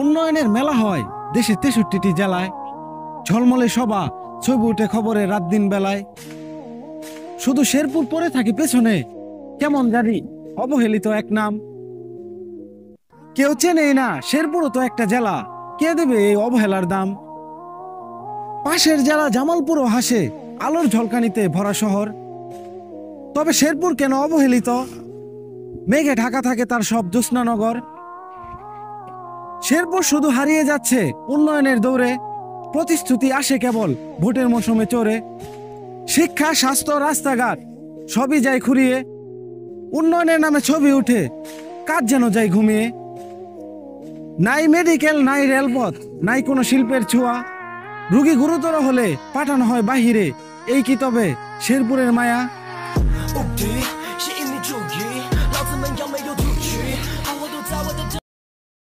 উন্নয়নের মেলা হয় দেশের 63টি জেলায়। ঝলমলে সভা, ছবি উঠে খবরে রাত দিন বেলায়। শুধু শেরপুর পড়ে থাকি পেছনে, কেমন জানি অবহেলিত এক নাম। কেউ চেনেই না শেরপুরও তো একটা জেলা, কে দেবে এই অবহেলার দাম? পাশের জেলা জামালপুরও হাসে, আলোর ঝলকানিতে ভরা শহর। তবে শেরপুর কেন অবহেলিত? মেঘে ঢাকা থাকে তার সব জ্যোৎস্নানগর। শেরপুর শুধু হারিয়ে যাচ্ছে উন্নয়নের দৌড়ে, প্রতিশ্রুতি আসে কেবল ভোটের মৌসুমে চড়ে। শিক্ষা, স্বাস্থ্য, রাস্তাঘাট সবই যায় খুঁড়িয়ে, উন্নয়নের নামে ছবি উঠে কাজ যেন যায় ঘুমিয়ে। নাই মেডিকেল, নাই রেলপথ, নাই কোনো শিল্পের ছোঁয়া। রোগী গুরুতর হলে পাঠানো হয় বাহিরে, এই কি তবে শেরপুরের মায়া?